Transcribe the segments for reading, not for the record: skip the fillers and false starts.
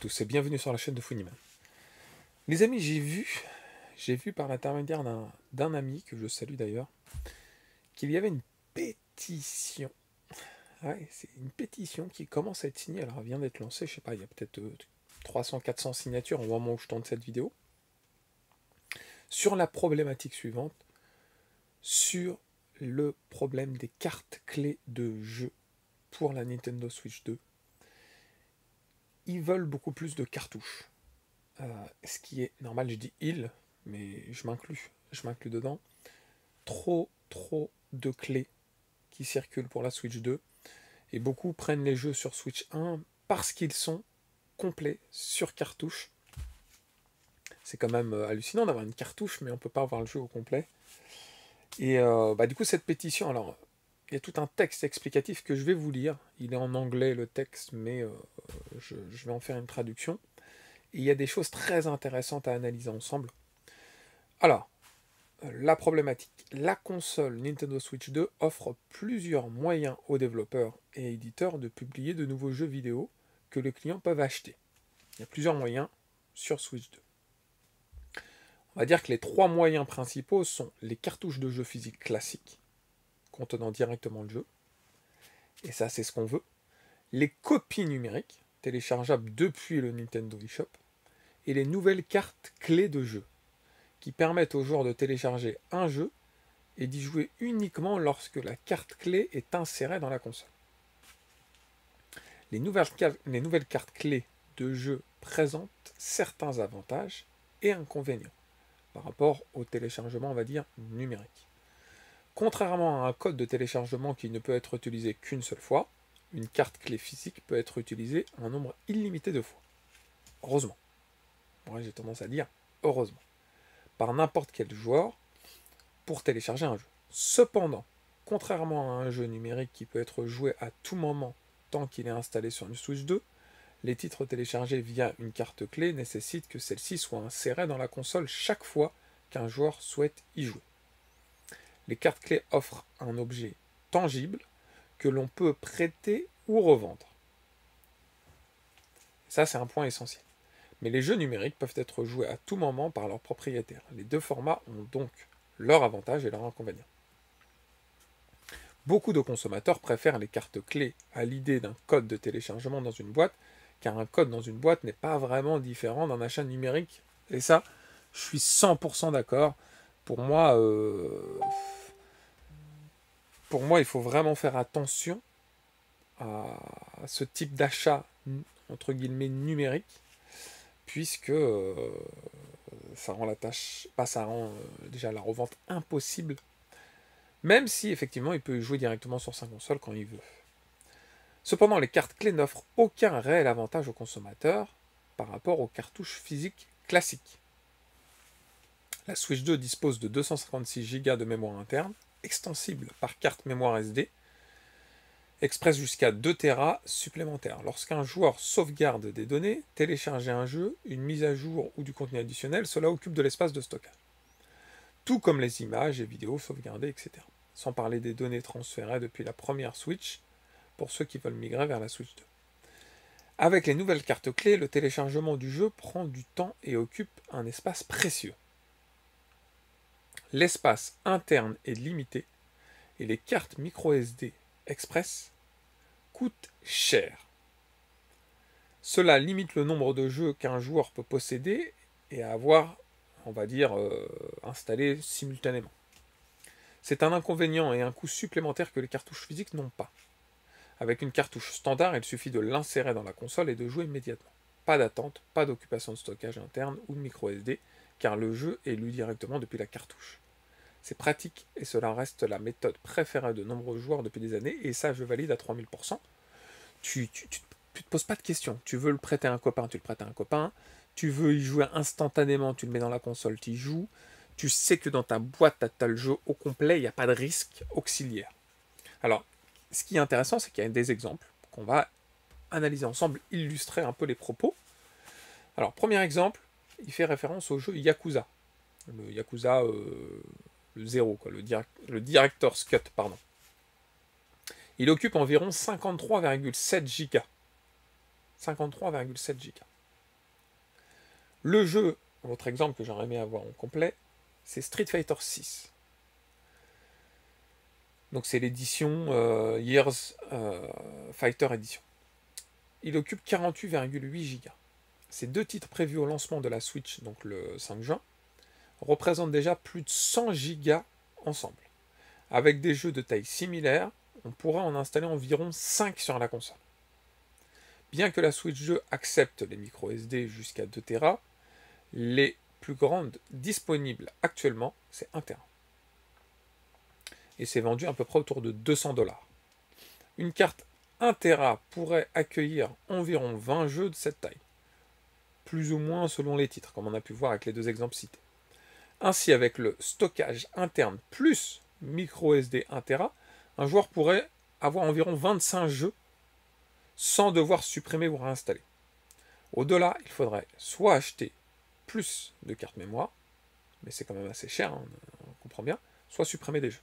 Bonjour à tous et bienvenue sur la chaîne de Funnyman. Les amis, j'ai vu par l'intermédiaire d'un ami, que je salue d'ailleurs, qu'il y avait une pétition. Ouais, c'est une pétition qui commence à être signée. Alors, elle vient d'être lancée, je sais pas, il y a peut-être 300-400 signatures au moment où je tourne cette vidéo. Sur la problématique suivante, sur le problème des cartes clés de jeu pour la Nintendo Switch 2. Ils veulent beaucoup plus de cartouches. Ce qui est normal, je dis il, mais je m'inclus dedans. Trop de clés qui circulent pour la Switch 2, et beaucoup prennent les jeux sur Switch 1 parce qu'ils sont complets sur cartouche. C'est quand même hallucinant d'avoir une cartouche, mais on ne peut pas avoir le jeu au complet. Et du coup, cette pétition, alors, il y a tout un texte explicatif que je vais vous lire. Il est en anglais le texte, mais je vais en faire une traduction. Et il y a des choses très intéressantes à analyser ensemble. Alors, la problématique. La console Nintendo Switch 2 offre plusieurs moyens aux développeurs et éditeurs de publier de nouveaux jeux vidéo que les clients peuvent acheter. Il y a plusieurs moyens sur Switch 2. On va dire que les trois moyens principaux sont les cartouches de jeux physiques classiques, contenant directement le jeu, et ça c'est ce qu'on veut, les copies numériques, téléchargeables depuis le Nintendo eShop, et les nouvelles cartes clés de jeu, qui permettent aux joueurs de télécharger un jeu et d'y jouer uniquement lorsque la carte clé est insérée dans la console. Les nouvelles cartes clés de jeu présentent certains avantages et inconvénients par rapport au téléchargement, on va dire, numérique. Contrairement à un code de téléchargement qui ne peut être utilisé qu'une seule fois, une carte clé physique peut être utilisée un nombre illimité de fois. Heureusement. Moi, j'ai tendance à dire heureusement. Par n'importe quel joueur pour télécharger un jeu. Cependant, contrairement à un jeu numérique qui peut être joué à tout moment tant qu'il est installé sur une Switch 2, les titres téléchargés via une carte clé nécessitent que celle-ci soit insérée dans la console chaque fois qu'un joueur souhaite y jouer. Les cartes clés offrent un objet tangible que l'on peut prêter ou revendre. Ça, c'est un point essentiel. Mais les jeux numériques peuvent être joués à tout moment par leurs propriétaires. Les deux formats ont donc leurs avantages et leurs inconvénients. Beaucoup de consommateurs préfèrent les cartes clés à l'idée d'un code de téléchargement dans une boîte, car un code dans une boîte n'est pas vraiment différent d'un achat numérique. Et ça, je suis 100% d'accord. Pour moi, il faut vraiment faire attention à ce type d'achat, entre guillemets, numérique, puisque ça rend déjà la revente impossible, même si effectivement il peut y jouer directement sur sa console quand il veut. Cependant, les cartes clés n'offrent aucun réel avantage aux consommateurs par rapport aux cartouches physiques classiques. La Switch 2 dispose de 256 Go de mémoire interne, extensible par carte mémoire SD, express jusqu'à 2 Tera supplémentaires. Lorsqu'un joueur sauvegarde des données, télécharger un jeu, une mise à jour ou du contenu additionnel, cela occupe de l'espace de stockage. Tout comme les images et vidéos sauvegardées, etc. Sans parler des données transférées depuis la première Switch, pour ceux qui veulent migrer vers la Switch 2. Avec les nouvelles cartes clés, le téléchargement du jeu prend du temps et occupe un espace précieux. L'espace interne est limité et les cartes micro-SD Express coûtent cher. Cela limite le nombre de jeux qu'un joueur peut posséder et avoir, on va dire, installés simultanément. C'est un inconvénient et un coût supplémentaire que les cartouches physiques n'ont pas. Avec une cartouche standard, il suffit de l'insérer dans la console et de jouer immédiatement. Pas d'attente, pas d'occupation de stockage interne ou de micro SD, car le jeu est lu directement depuis la cartouche. C'est pratique et cela reste la méthode préférée de nombreux joueurs depuis des années, et ça je valide à 3000%. Tu te poses pas de questions. Tu veux le prêter à un copain, tu le prêtes à un copain. Tu veux y jouer instantanément, tu le mets dans la console, tu y joues. Tu sais que dans ta boîte, tu as le jeu au complet, il n'y a pas de risque auxiliaire. Alors, ce qui est intéressant, c'est qu'il y a des exemples qu'on va analyser ensemble, illustrer un peu les propos. Alors, premier exemple, il fait référence au jeu Yakuza. Le Yakuza le 0, quoi, le Director's Cut, pardon. Il occupe environ 53,7 Go. 53,7 Go. Le jeu, votre exemple que j'aurais aimé avoir en complet, c'est Street Fighter 6. Donc c'est l'édition Years Fighter Edition. Il occupe 48,8 Go. Ces deux titres prévus au lancement de la Switch, donc le 5 juin, représentent déjà plus de 100 Go ensemble. Avec des jeux de taille similaire, on pourra en installer environ 5 sur la console. Bien que la Switch 2 accepte les micro SD jusqu'à 2 Tera, les plus grandes disponibles actuellement, c'est 1 Tera. Et c'est vendu à peu près autour de 200$. Une carte 1 Tera pourrait accueillir environ 20 jeux de cette taille, plus ou moins selon les titres, comme on a pu voir avec les deux exemples cités. Ainsi, avec le stockage interne plus micro SD 1 Tera, un joueur pourrait avoir environ 25 jeux sans devoir supprimer ou réinstaller. Au-delà, il faudrait soit acheter plus de cartes mémoire, mais c'est quand même assez cher, hein, on comprend bien, soit supprimer des jeux.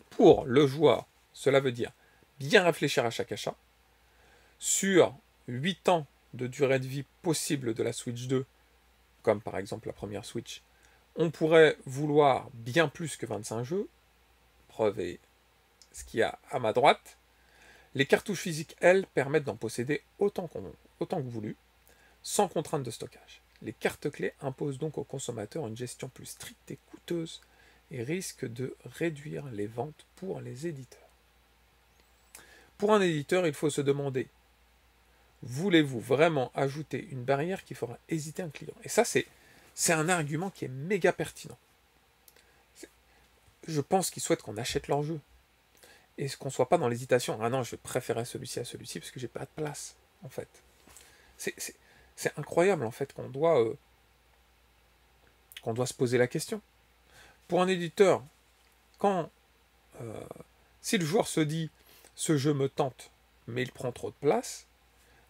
Pour le joueur, cela veut dire bien réfléchir à chaque achat. Sur 8 ans de durée de vie possible de la Switch 2, comme par exemple la première Switch, on pourrait vouloir bien plus que 25 jeux. Preuve est ce qu'il y a à ma droite. Les cartouches physiques, elles, permettent d'en posséder autant que voulu, sans contrainte de stockage. Les cartes clés imposent donc aux consommateurs une gestion plus stricte et coûteuse et risquent de réduire les ventes pour les éditeurs. Pour un éditeur, il faut se demander, voulez-vous vraiment ajouter une barrière qui fera hésiter un client? Et ça, c'est un argument qui est méga pertinent. Je pense qu'ils souhaitent qu'on achète leur jeu. Et qu'on ne soit pas dans l'hésitation. Ah non, je vais préférer celui-ci à celui-ci parce que j'ai pas de place, en fait. C'est incroyable, en fait, qu'on doit se poser la question. Pour un éditeur, si le joueur se dit « ce jeu me tente, mais il prend trop de place »,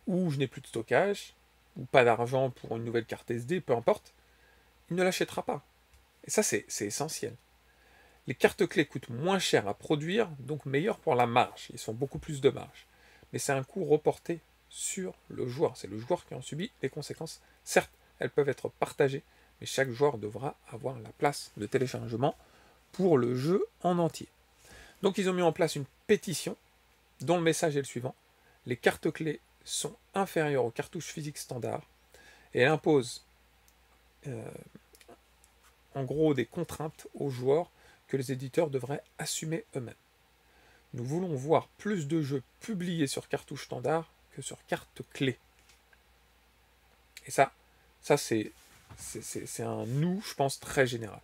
ou « je n'ai plus de stockage », ou « pas d'argent pour une nouvelle carte SD », peu importe, il ne l'achètera pas. Et ça, c'est essentiel. Les cartes clés coûtent moins cher à produire, donc meilleurs pour la marge. Ils sont beaucoup plus de marge. Mais c'est un coût reporté sur le joueur. C'est le joueur qui en subit les conséquences. Certes, elles peuvent être partagées, mais chaque joueur devra avoir la place de téléchargement pour le jeu en entier. Donc ils ont mis en place une pétition dont le message est le suivant. Les cartes clés sont inférieures aux cartouches physiques standards et elle impose en gros des contraintes aux joueurs que les éditeurs devraient assumer eux-mêmes. Nous voulons voir plus de jeux publiés sur cartouche standard que sur carte clé. Et ça c'est un nous, je pense, très général.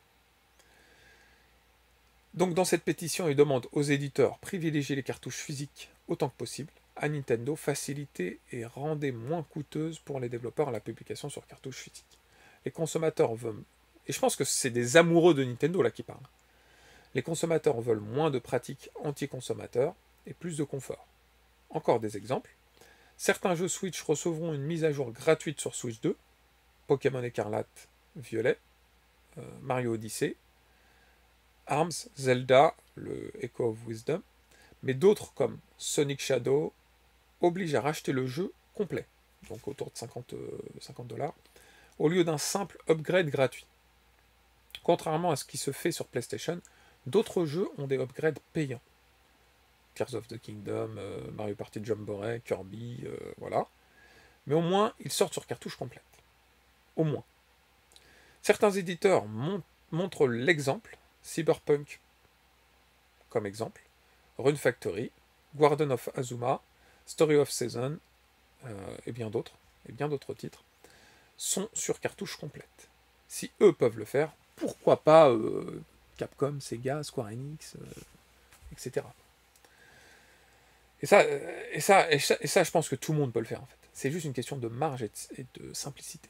Donc dans cette pétition, ils demandent aux éditeurs privilégier les cartouches physiques autant que possible, à Nintendo faciliter et rendez moins coûteuse pour les développeurs la publication sur cartouche physique. Les consommateurs veulent, et je pense que c'est des amoureux de Nintendo là qui parlent, les consommateurs veulent moins de pratiques anti-consommateurs et plus de confort. Encore des exemples. Certains jeux Switch recevront une mise à jour gratuite sur Switch 2, Pokémon Écarlate, Violet, Mario Odyssey, ARMS, Zelda, le Echo of Wisdom, mais d'autres comme Sonic Shadow obligent à racheter le jeu complet, donc autour de 50$, au lieu d'un simple upgrade gratuit. Contrairement à ce qui se fait sur PlayStation, d'autres jeux ont des upgrades payants. Tears of the Kingdom, Mario Party Jamboree, Kirby, voilà. Mais au moins, ils sortent sur cartouche complète. Au moins. Certains éditeurs montrent l'exemple, Cyberpunk comme exemple, Rune Factory, Guardian of Azuma, Story of Season, et bien d'autres titres, sont sur cartouche complète. Si eux peuvent le faire, pourquoi pas Capcom, Sega, Square Enix, etc. Et ça, je pense que tout le monde peut le faire en fait. C'est juste une question de marge et de simplicité.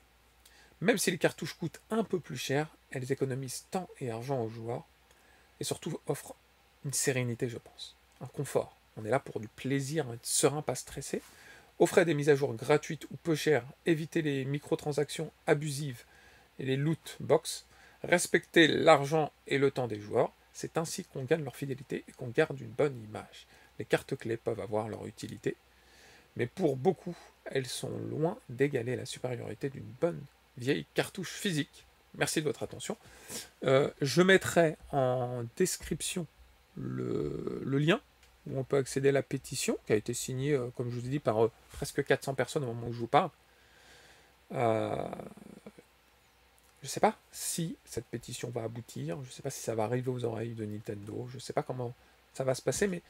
Même si les cartouches coûtent un peu plus cher, elles économisent temps et argent aux joueurs et surtout offrent une sérénité, je pense, un confort. On est là pour du plaisir, être serein, pas stressé. Offrez des mises à jour gratuites ou peu chères, évitez les microtransactions abusives et les loot box, respectez l'argent et le temps des joueurs. C'est ainsi qu'on gagne leur fidélité et qu'on garde une bonne image. Les cartes clés peuvent avoir leur utilité, mais pour beaucoup, elles sont loin d'égaler la supériorité d'une bonne vieille cartouche physique. Merci de votre attention. Je mettrai en description le lien où on peut accéder à la pétition, qui a été signée, comme je vous ai dit, par presque 400 personnes au moment où je vous parle. Je ne sais pas si cette pétition va aboutir, je ne sais pas si ça va arriver aux oreilles de Nintendo, je ne sais pas comment ça va se passer, mais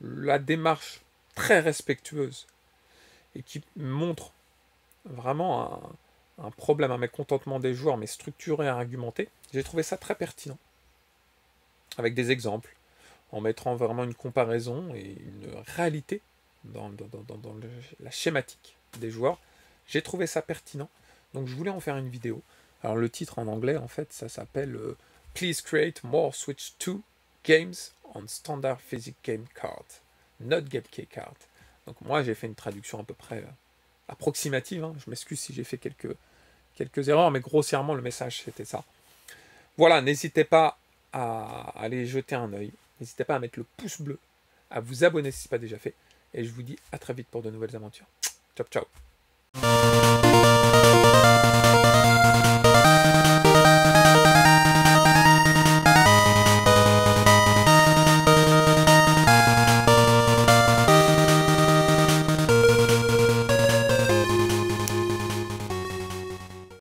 la démarche très respectueuse et qui montre vraiment un problème, un mécontentement des joueurs, mais structuré et argumenté, j'ai trouvé ça très pertinent, avec des exemples, en mettant vraiment une comparaison et une réalité dans la schématique des joueurs. J'ai trouvé ça pertinent, donc je voulais en faire une vidéo. Alors le titre en anglais, en fait, ça s'appelle Please create more Switch 2 games on standard physics game card, not GameKey card. Donc moi j'ai fait une traduction à peu près approximative, hein. Je m'excuse si j'ai fait quelques erreurs, mais grossièrement le message c'était ça. Voilà, n'hésitez pas à aller jeter un œil, n'hésitez pas à mettre le pouce bleu, à vous abonner si ce n'est pas déjà fait, et je vous dis à très vite pour de nouvelles aventures. Ciao ciao.